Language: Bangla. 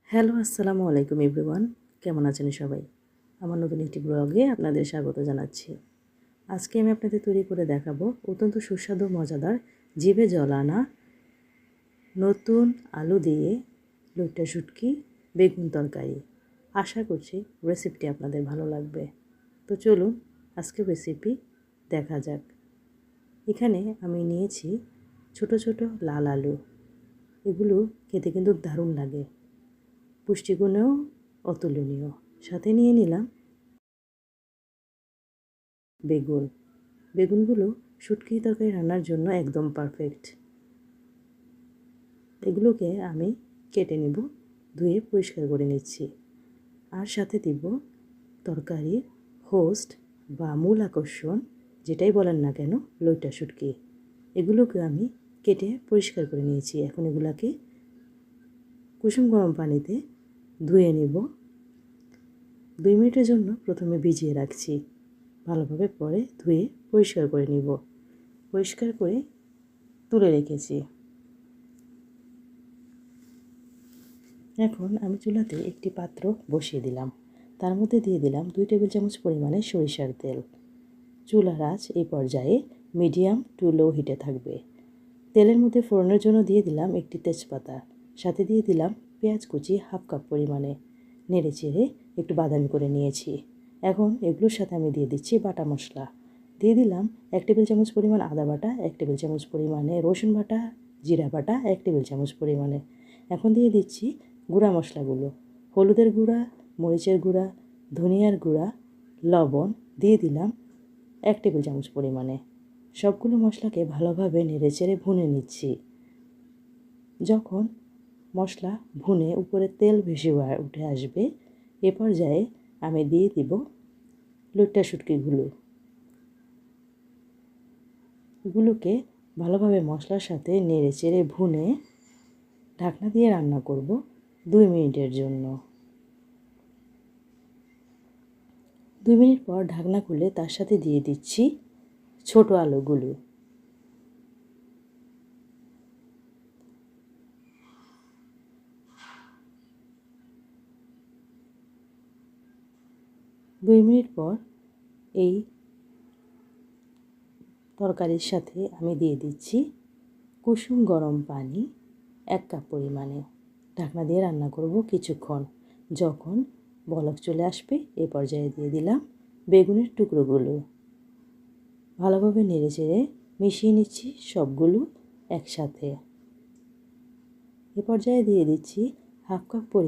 হ্যালো, আসসালামু আলাইকুম এভরিওয়ান। কেমন আছেন সবাই? আমার নতুন একটি ব্লগে আপনাদের স্বাগত জানাচ্ছি। আজকে আমি আপনাদের তৈরি করে দেখাবো অত্যন্ত সুস্বাদু মজাদার জিভে জল আনা নতুন আলু দিয়ে লইট্টা শুটকি বেগুন তরকারি। আশা করছি রেসিপিটি আপনাদের ভালো লাগবে। তো চলুন আজকের রেসিপি দেখা যাক। এখানে আমি নিয়েছি ছোট ছোট লাল আলু। এগুলো খেতে কিন্তু দারুণ লাগে, পুষ্টিগুণেও অতুলনীয়। সাথে নিয়ে নিলাম বেগুন। বেগুনগুলো শুটকি তরকারি রান্নার জন্য একদম পারফেক্ট। এগুলোকে আমি কেটে নেব, ধুয়ে পরিষ্কার করে নিচ্ছি। আর সাথে দিব তরকারির হোস্ট বা মূল আকর্ষণ, যেটাই বলেন না কেন, লইট্টা শুটকি। এগুলোকে আমি কেটে পরিষ্কার করে নিয়েছি। এখন এগুলাকে কুসুম গরম পানিতে ধুয়ে নেব। 2 মিনিটের জন্য প্রথমে ভিজিয়ে রাখছি, ভালোভাবে পরে ধুয়ে পরিষ্কার করে নিব। পরিষ্কার করে তুলে রেখেছি। এখন আমি চুলাতে একটি পাত্র বসিয়ে দিলাম। তার মধ্যে দিয়ে দিলাম 2 টেবিল চামচ পরিমাণে সরিষার তেল। চুলার আঁচ এই পর্যায়ে মিডিয়াম টু লো হিটে থাকবে। তেলের মধ্যে ফোড়নের জন্য দিয়ে দিলাম একটি তেজপাতা, সাথে দিয়ে দিলাম পেঁয়াজ কুচি হাফ কাপ পরিমাণে। নেড়ে চেড়ে একটু বাদামি করে নিয়েছি। এখন এগুলোর সাথে আমি দিয়ে দিচ্ছি বাটা মশলা। দিয়ে দিলাম 1 টেবিল চামচ পরিমাণ আদা বাটা, 1 টেবিল চামচ পরিমাণে রসুন বাটা, জিরা বাটা 1 টেবিল চামচ পরিমাণে। এখন দিয়ে দিচ্ছি গুঁড়া মশলাগুলো: হলুদের গুঁড়া, মরিচের গুঁড়া, ধনিয়ার গুঁড়া, লবণ দিয়ে দিলাম 1 টেবিল চামচ পরিমাণে। সবগুলো মশলাকে ভালোভাবে নেড়েচেড়ে ভুনে নিচ্ছি। যখন মশলা ভুনে উপরে তেল ভেসে উঠে আসবে, এ পর্যায়ে আমি দিয়ে দিব লইট্টা শুটকিগুলো। এগুলোকে ভালোভাবে মশলার সাথে নেড়েচেড়ে ভুনে ঢাকনা দিয়ে রান্না করব 2 মিনিটের জন্য। 2 মিনিট পর ঢাকনা খুলে তার সাথে দিয়ে দিচ্ছি ছোট আলুগুলো। দুই মিনিট পর এই তরকারির সাথে আমি দিয়ে দিচ্ছি কুসুম গরম পানি 1 কাপ পরিমাণে। ঢাকনা দিয়ে রান্না করব কিছুক্ষণ। যখন বলক চলে আসবে, এ পর্যায়ে দিয়ে দিলাম বেগুনের টুকরোগুলো। ভালোভাবে নেড়েচেড়ে মিশিয়ে নিচ্ছি সবগুলো একসাথে। এ পর্যায়ে দিয়ে দিচ্ছি হাফ কাপ